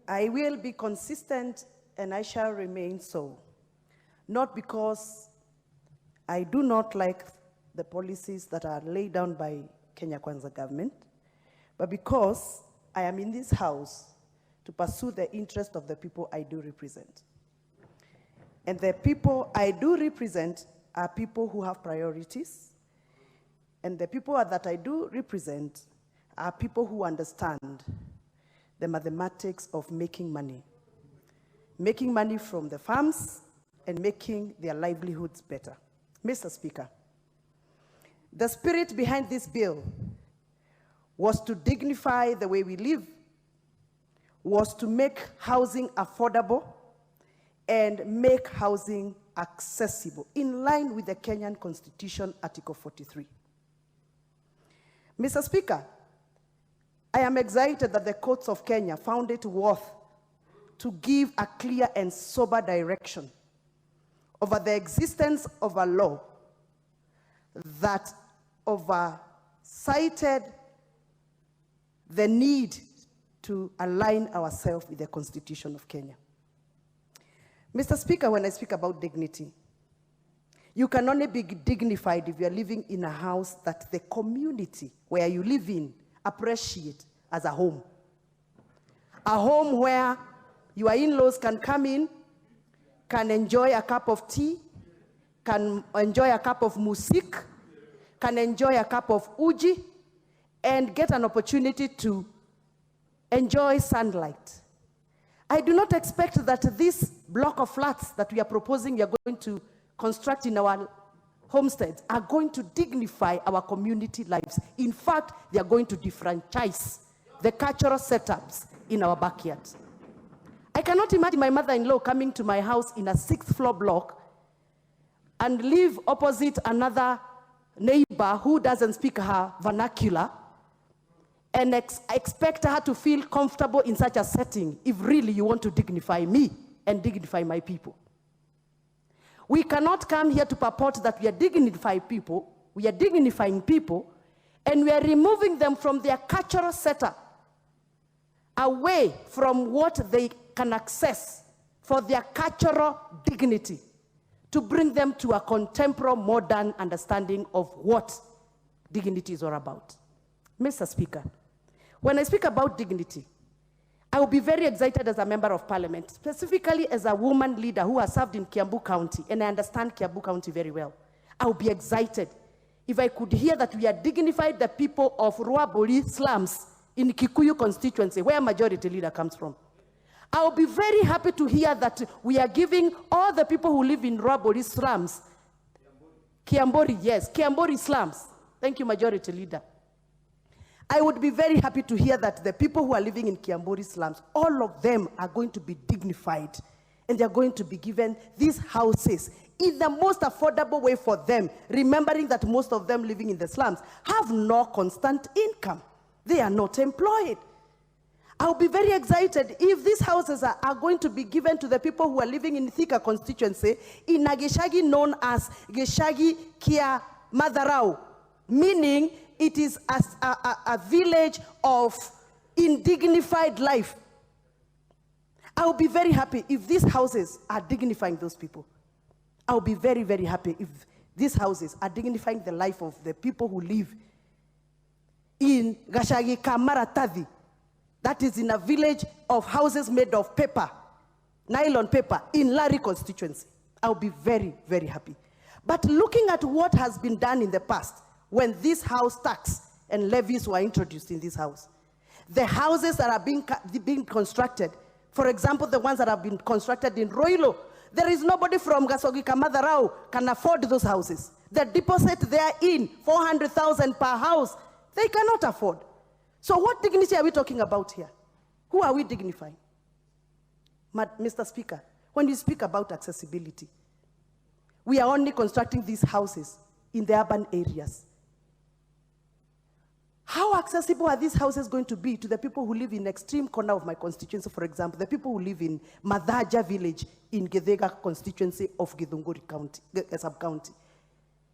I will be consistent and I shall remain so, not because I do not like the policies that are laid down by Kenya Kwanza government, but because I am in this house to pursue the interest of the people I do represent. And the people I do represent are people who have priorities, and the people that I do represent are people who understand the mathematics of making money from the farms and making their livelihoods better. Mr. Speaker, the spirit behind this bill was to dignify the way we live, was to make housing affordable, and make housing accessible in line with the Kenyan Constitution, Article 43. Mr. Speaker, I am excited that the courts of Kenya found it worth to give a clear and sober direction over the existence of a law that cited the need to align ourselves with the Constitution of Kenya. Mr. Speaker, when I speak about dignity, you can only be dignified if you are living in a house that the community where you live in appreciate as a home. A home where your in-laws can come in, can enjoy a cup of tea, can enjoy a cup of musik, can enjoy a cup of uji, and get an opportunity to enjoy sunlight. I do not expect that this block of flats that we are proposing we are going to construct in our homesteads are going to dignify our community lives. In fact, they are going to defranchise the cultural setups in our backyard. I cannot imagine my mother-in-law coming to my house in a 6th floor block and live opposite another neighbor who doesn't speak her vernacular and expect her to feel comfortable in such a setting if really you want to dignify me and dignify my people. We cannot come here to purport that we are dignifying people, and we are removing them from their cultural setup, away from what they can access for their cultural dignity, to bring them to a contemporary, modern understanding of what dignity is all about. Mr. Speaker, when I speak about dignity, I will be very excited as a member of parliament, specifically as a woman leader who has served in Kiambu County, and I understand Kiambu County very well. I will be excited if I could hear that we are dignified the people of Ruabori slums in Kikuyu constituency, where majority leader comes from. I will be very happy to hear that we are giving all the people who live in Ruabori slums, Kiambori slums. Thank you, majority leader. I would be very happy to hear that the people who are living in Kiambori slums, all of them are going to be dignified, and they're going to be given these houses in the most affordable way for them, remembering that most of them living in the slums have no constant income. They are not employed. I'll be very excited if these houses are going to be given to the people who are living in Thika constituency in a Geshagi known as Geshagi Kia Madharau, meaning it is a village of indignified life. I will be very happy if these houses are dignifying those people. I will be very, very happy if these houses are dignifying the life of the people who live in Gashagi Kamaratadi. That is in a village of houses made of paper, nylon paper, in Lari constituency. I will be very, very happy. But looking at what has been done in the past, when this house tax and levies were introduced in this house, the houses that are being constructed, for example, the ones that have been constructed in Roilo, there is nobody from Gasogi Kamadharau can afford those houses. The deposit they are in, 400,000 per house, they cannot afford. So what dignity are we talking about here? Who are we dignifying? Mr. Speaker, when you speak about accessibility, we are only constructing these houses in the urban areas. How accessible are these houses going to be to the people who live in extreme corner of my constituency, for example, the people who live in Madhaja village in Gedega constituency of Githunguri County, sub-county?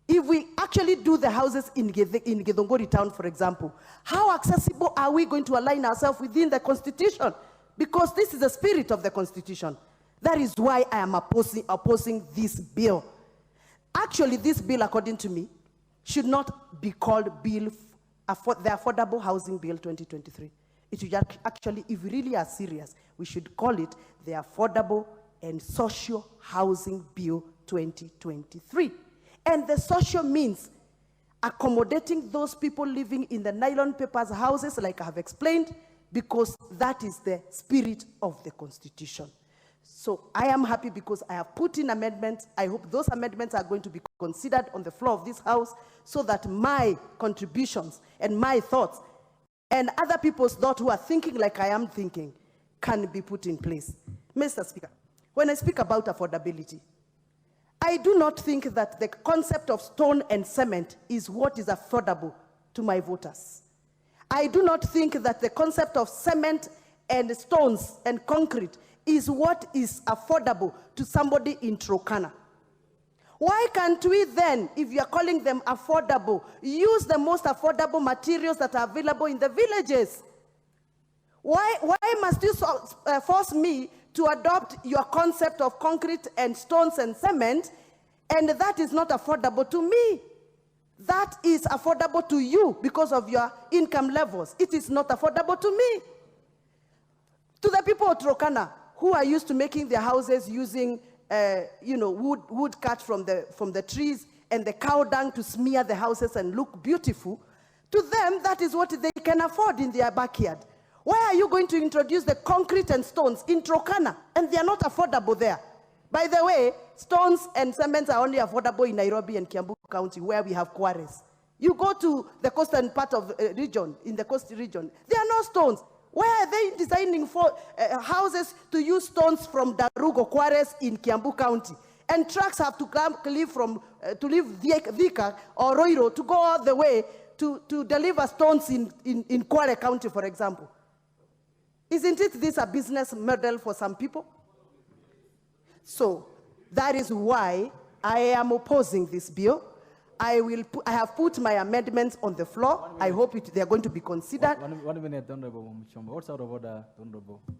If we actually do the houses in Githunguri town, for example, how accessible are we going to align ourselves within the constitution? because this is the spirit of the Constitution. That is why I am opposing this bill. Actually, this bill, according to me, should not be called the Affordable Housing Bill 2023. It should actually, if we really are serious, we should call it the Affordable and Social Housing Bill 2023. And the social means accommodating those people living in the nylon papers houses, like I have explained, because that is the spirit of the Constitution. So I am happy because I have put in amendments. I hope those amendments are going to be considered on the floor of this House so that my contributions and my thoughts and other people's thoughts who are thinking like I am thinking can be put in place. Mr. Speaker, when I speak about affordability, I do not think that the concept of stone and cement is what is affordable to my voters. I do not think that the concept of cement and stones and concrete is what is affordable to somebody in Turkana. Why can't we then, if you are calling them affordable, use the most affordable materials that are available in the villages? Why must you force me to adopt your concept of concrete and stones and cement, and that is not affordable to me? That is affordable to you because of your income levels. It is not affordable to me. To the people of Turkana, who are used to making their houses using wood cut from the trees and the cow dung to smear the houses and look beautiful, to them, that is what they can afford in their backyard. Why are you going to introduce the concrete and stones in Turkana? And they are not affordable there. By the way, stones and cements are only affordable in Nairobi and Kiambu County, where we have quarries. You go to the coastal part of region, in the coastal region, there are no stones. Why are they designing for houses to use stones from Darugo quarries in Kiambu County? And trucks have to leave Thika or Roiro to go all the way to deliver stones in Kwale County, for example. Isn't it this a business model for some people? So that is why I am opposing this bill. I have put my amendments on the floor. I hope they are going to be considered. One minute, Honorable Muchomba. What's out of order, Honorable?